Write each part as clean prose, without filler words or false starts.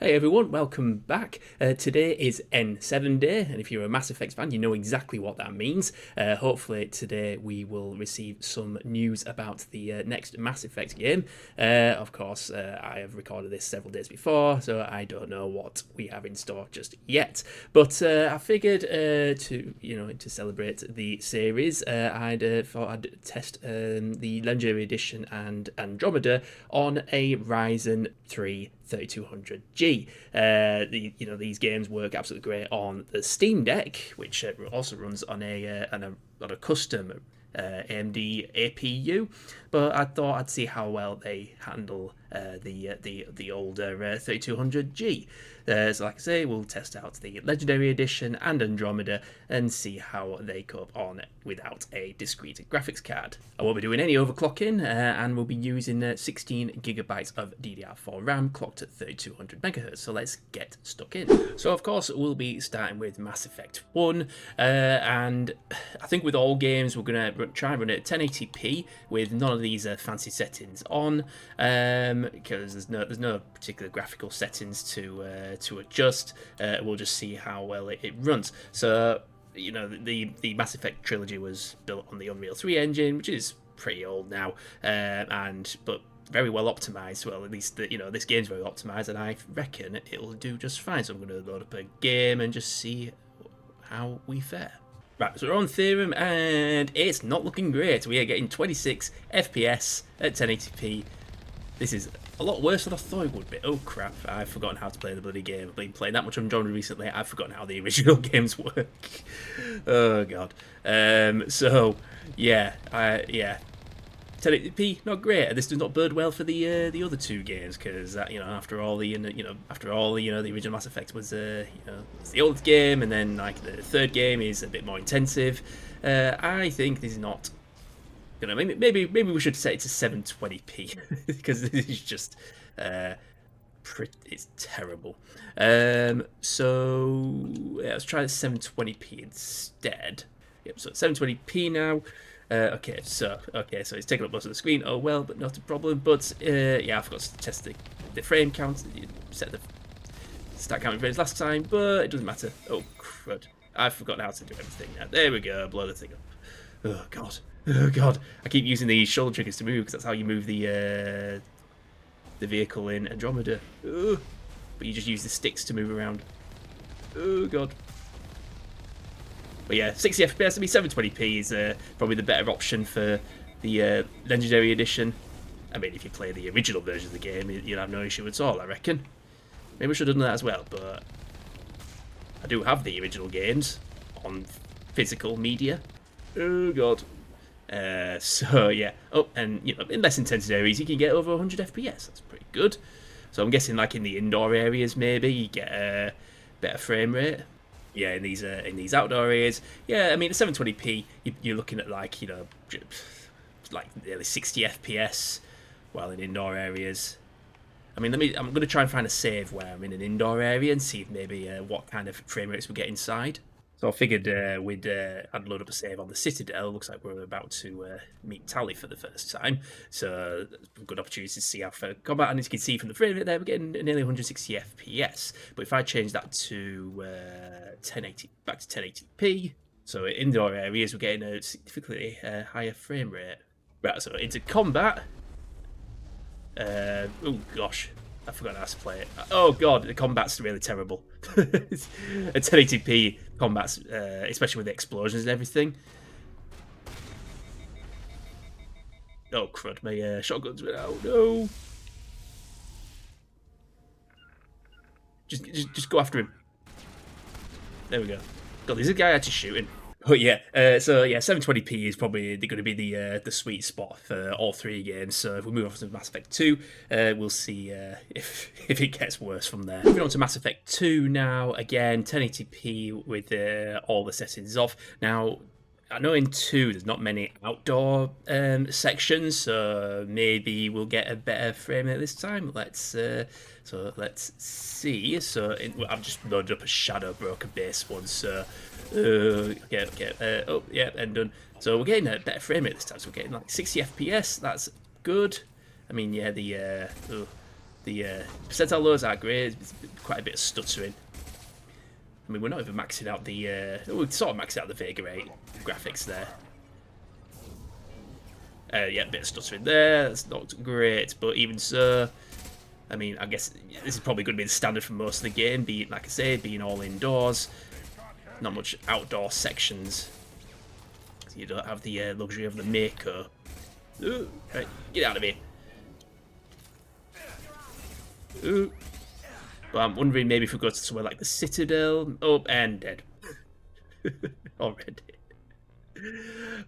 Hey everyone, welcome back. Today is N7 day, and if you're a Mass Effect fan, you know exactly what that means. Hopefully today we will receive some news about the next Mass Effect game. Of course, I have recorded this several days before, so I don't know what we have in store just yet. But I figured to celebrate the series, I'd thought I'd test the Legendary Edition and Andromeda on a Ryzen 3 3200G. These games work absolutely great on the Steam Deck, which also runs on a custom AMD APU. But I thought I'd see how well they handle the older 3200G. So like I say, we'll test out the Legendary Edition and Andromeda and see how they cope on without a discrete graphics card. I won't be doing any overclocking, and we'll be using 16 gigabytes of DDR4 RAM clocked at 3200 megahertz. So let's get stuck in. So of course we'll be starting with Mass Effect 1, and I think with all games we're going to try and run it at 1080p with none of these fancy settings on, because there's no particular graphical settings to adjust. We'll just see how well it runs. So the Mass Effect trilogy was built on the Unreal 3 engine, which is pretty old now, but very well optimized. Well, at least this game's very optimized, and I reckon it'll do just fine. So I'm going to load up a game and just see how we fare. Right, so we're on Theorem, and it's not looking great. We are getting 26 FPS at 1080p. This is a lot worse than I thought it would be. Oh crap, I've forgotten how to play the bloody game. I've been playing that much Andromeda recently, I've forgotten how the original games work. Oh god. So, yeah, 1080p, not great. This does not bode well for the other two games, because after all the original Mass Effect was it's the oldest game, and then like the third game is a bit more intensive. I think this is not. Maybe we should set it to 720p because this is just it's terrible. So yeah, let's try the 720p instead. Yep, so 720p now. Okay, so it's taking up most of the screen. Oh well, but not a problem. But yeah, I forgot to test the frame count. You set the start counting frames last time, but it doesn't matter. Oh crud! I've forgotten how to do everything now. There we go. Blow the thing up. Oh god. Oh god, I keep using the shoulder triggers to move because that's how you move the vehicle in Andromeda. Ugh. But you just use the sticks to move around. Oh god. But yeah, 60 FPS, I mean 720p is probably the better option for the Legendary Edition. I mean, if you play the original version of the game, you'll have no issue at all, I reckon. Maybe we should have done that as well, but I do have the original games on physical media. Oh god. So yeah, and in less intense areas you can get over 100 FPS. That's pretty good. So I'm guessing like in the indoor areas maybe you get a better frame rate. Yeah, in these outdoor areas, yeah. I mean, at 720p, you're looking at like nearly 60 FPS, while in indoor areas. I mean, I'm going to try and find a save where I'm in an indoor area and see if maybe what kind of frame rates we get inside. So I figured I'd load up a save on the Citadel. Looks like we're about to meet Tally for the first time. So a good opportunity to see how far combat. And as you can see from the frame rate there, we're getting nearly 160 FPS. But if I change that to 1080, back to 1080p, so in indoor areas, we're getting a significantly higher frame rate. Right, so into combat. Oh gosh. I forgot how to play it. Oh god, the combat's really terrible. At 1080p combat's, especially with the explosions and everything. Oh crud, my shotguns went out. No. Just go after him. There we go. God, there's a guy actually shooting. But yeah, 720p is probably going to be the sweet spot for all three games. So if we move on to Mass Effect 2, we'll see if it gets worse from there. Moving on to Mass Effect 2 now, again 1080p with all the settings off. Now, I know in 2 there's not many outdoor sections, so maybe we'll get a better frame rate this time. Let's see. So I've just loaded up a Shadow Broker base one, so okay. Oh yeah, and done. So we're getting a better frame rate this time. So we're getting like 60 FPS. That's good. I mean, yeah, the percentile lows are great. It's quite a bit of stuttering. I mean, we're not even maxing out the... we sort of maxed out the Vega 8 graphics there. Yeah, a bit of stuttering there. That's not great, but even so... I mean, I guess this is probably going to be the standard for most of the game, being, like I say, being all indoors. Not much outdoor sections. So you don't have the luxury of the Mako. Ooh, right, get out of here. Ooh. But I'm wondering maybe if we go to somewhere like the Citadel. Oh, and dead. Already.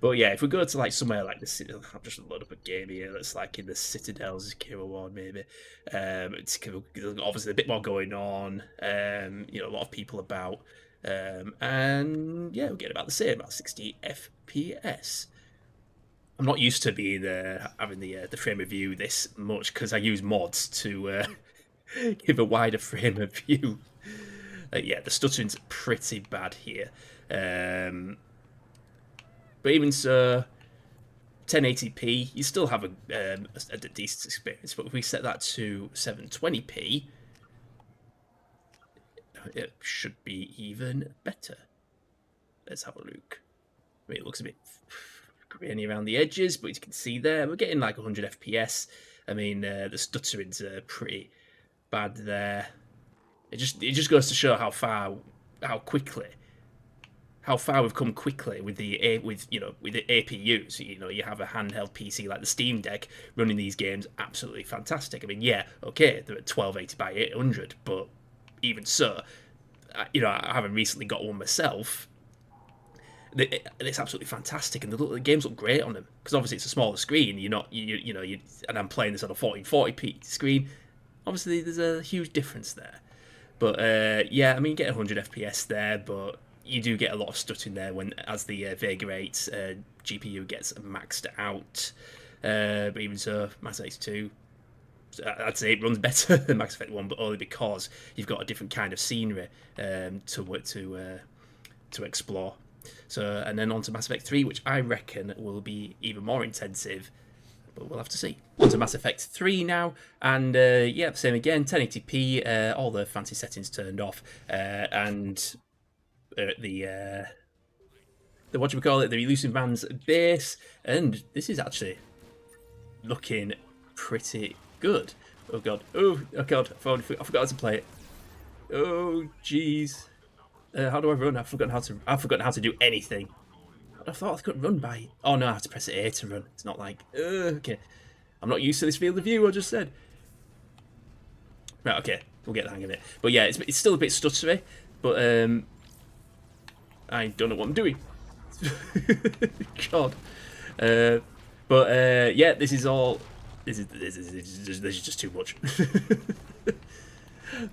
But yeah, if we go to like somewhere like the Citadel, I'll just load up a game here that's like in the Citadel's Kira One maybe. It's obviously a bit more going on. You know, a lot of people about. And yeah, we're getting about the same, about 60 FPS. I'm not used to being having the frame of view this much because I use mods to give a wider frame of view. Yeah, the stuttering's pretty bad here. But even so, 1080p, you still have a decent experience. But if we set that to 720p, it should be even better. Let's have a look. I mean, it looks a bit grainy around the edges, but you can see there we're getting like 100 FPS. I mean, the stuttering's pretty bad there. It just goes to show how quickly we've come quickly with the APUs. You know, you have a handheld PC like the Steam Deck running these games, absolutely fantastic. I mean, yeah, okay, they're at 1280 by 800, but even so, you know, I haven't recently got one myself. It's absolutely fantastic, and the games look great on them because obviously it's a smaller screen. And I'm playing this on a 1440p screen. Obviously, there's a huge difference there. But yeah, I mean, you get 100 FPS there, but you do get a lot of stuttering there as the Vega 8 GPU gets maxed out. But even so, Mass Effect 2, I'd say it runs better than Mass Effect 1, but only because you've got a different kind of scenery to explore. So, and then on to Mass Effect 3, which I reckon will be even more intensive, but we'll have to see. On to Mass Effect 3 now, and yeah, same again, 1080p, all the fancy settings turned off, and the what do we call it? The Elusive Man's base, and this is actually looking pretty good. Oh god! Oh god! I forgot how to play it. Oh jeez! How do I run? I've forgotten how to do anything. I thought I could run by. Oh no, I have to press A to run. It's not like okay. I'm not used to this field of view. I just said. Right. Okay. We'll get the hang of it. But yeah, it's still a bit stuttery. But I don't know what I'm doing. God. But yeah, this is all. This is just too much.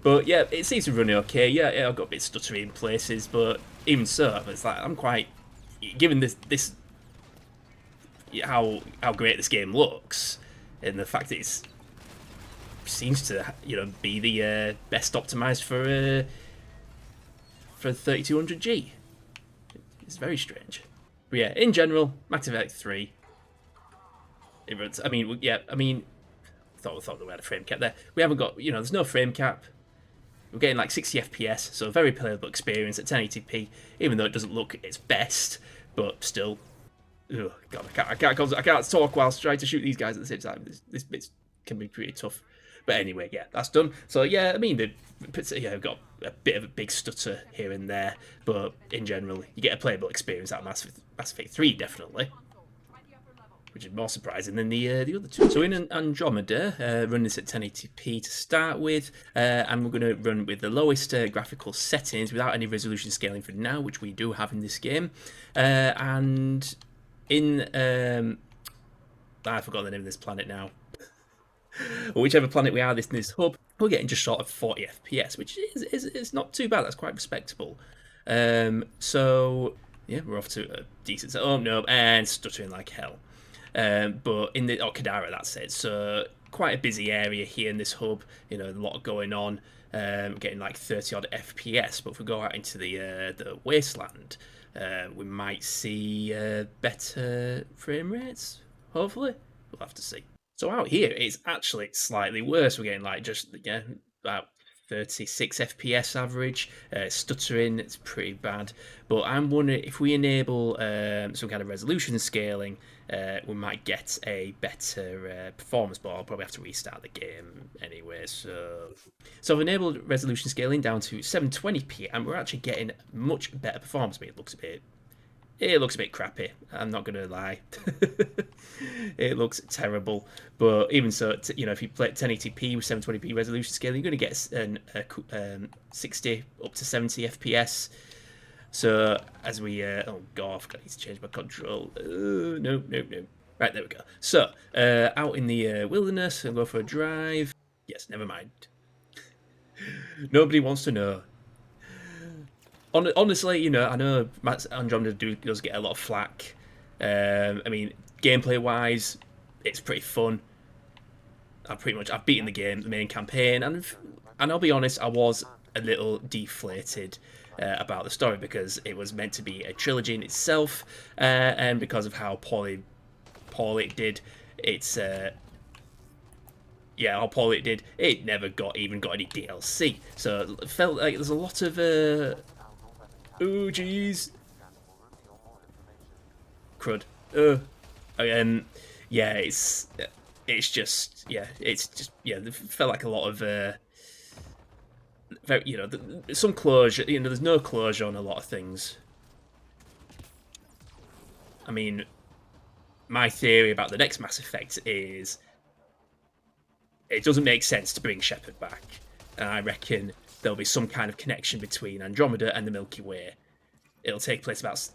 But yeah, it seems to be running okay. Yeah, I've got a bit stuttery in places, but even so, it's like I'm quite given this how great this game looks, and the fact that it seems to be the best optimized for 3200G. It's very strange. But yeah, in general, Mass Effect 3. It runs. I mean, yeah. I mean, thought that we had a frame cap there. We haven't got. There's no frame cap. We're getting like 60 FPS, so a very playable experience at 1080p. Even though it doesn't look its best, but still. Oh God, I can't talk whilst trying to shoot these guys at the same time. This bit can be pretty tough. But anyway, yeah, that's done. So yeah, I mean, we've got a bit of a big stutter here and there, but in general, you get a playable experience out of Mass Effect 3, definitely. Which is more surprising than the other two. So in Andromeda, run this at 1080p to start with, and we're going to run with the lowest graphical settings without any resolution scaling for now, which we do have in this game. And in I forgot the name of this planet now. Or whichever planet we are, this hub, we're getting just short of 40 FPS, which is not too bad. That's quite respectable. So yeah, we're off to a decent. Oh no, and stuttering like hell. But in the Kadara, that's it. So quite a busy area here in this hub. A lot going on. Getting like 30 odd FPS. But if we go out into the wasteland, we might see better frame rates. Hopefully, we'll have to see. So out here, it's actually slightly worse. We're getting like just about 36 FPS average. Stuttering, it's pretty bad. But I'm wondering if we enable some kind of resolution scaling, we might get a better performance. But I'll probably have to restart the game anyway. So I've enabled resolution scaling down to 720p, and we're actually getting much better performance. I mean, it looks a bit crappy. I'm not gonna lie. It looks terrible. But even so, if you play at 1080p with 720p resolution scaling, you're gonna get 60 up to 70 FPS. So as we oh god, I need to change my control. No. Right, there we go. So out in the wilderness, I'll go for a drive. Yes, never mind. Nobody wants to know. Honestly, I know Andromeda does get a lot of flack. I mean, gameplay-wise, it's pretty fun. I've beaten the game, the main campaign, and I'll be honest, I was a little deflated about the story because it was meant to be a trilogy in itself, and because of how poorly it did, how poorly it did, it never got any DLC. So it felt like there's a lot of oh jeez, crud. Yeah, it felt like a lot of some closure. There's no closure on a lot of things. I mean, my theory about the next Mass Effect is it doesn't make sense to bring Shepard back, and I reckon there'll be some kind of connection between Andromeda and the Milky Way. It'll take place about,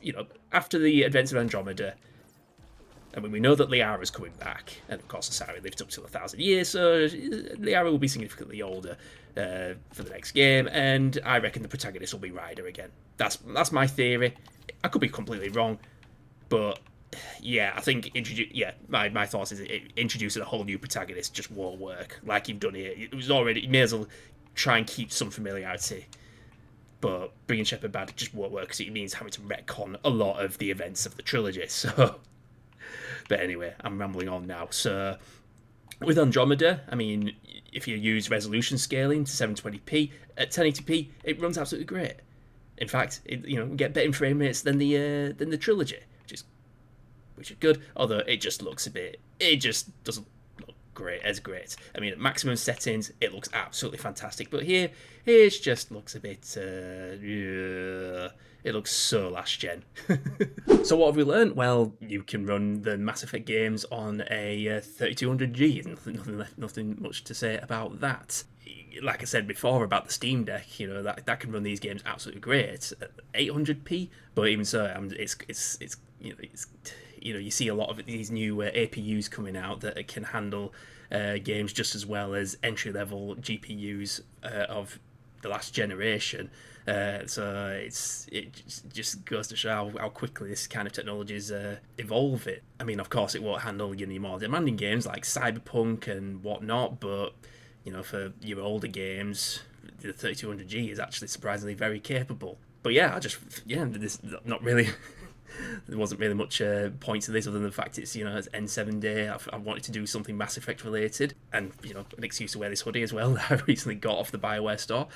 after the events of Andromeda. I mean, we know that Liara's coming back, and of course, Asari lived up to 1,000 years, so Liara will be significantly older for the next game, and I reckon the protagonist will be Ryder again. That's my theory. I could be completely wrong, but yeah, I think my thoughts is introducing a whole new protagonist just won't work like you've done here. It was already, you may as well try and keep some familiarity. But bringing Shepard back just won't work because it means having to retcon a lot of the events of the trilogy. So, but anyway, I'm rambling on now. So, with Andromeda, I mean, if you use resolution scaling to 720p at 1080p, it runs absolutely great. In fact, we get better frame rates than the trilogy, which is good. Although it just doesn't look great. I mean, at maximum settings, it looks absolutely fantastic. But here it just looks a bit. It looks so last gen. So what have we learned? Well, you can run the Mass Effect games on a 3200G. Nothing much to say about that. Like I said before about the Steam Deck, that can run these games absolutely great at 800p. But even so, you see a lot of these new APUs coming out that can handle games just as well as entry-level GPUs of the last generation. So it just goes to show how quickly this kind of technology is evolving. I mean, of course, it won't handle your more demanding games like Cyberpunk and whatnot, but for your older games, the 3200G is actually surprisingly very capable. But yeah, there's not really. There wasn't really much point to this other than the fact it's it's N7 day. I wanted to do something Mass Effect related, and an excuse to wear this hoodie as well that I recently got off the BioWare store.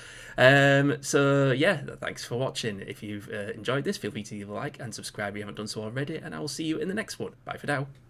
So yeah, thanks for watching. If you've enjoyed this, feel free to leave a like and subscribe if you haven't done so already, and I will see you in the next one. Bye for now.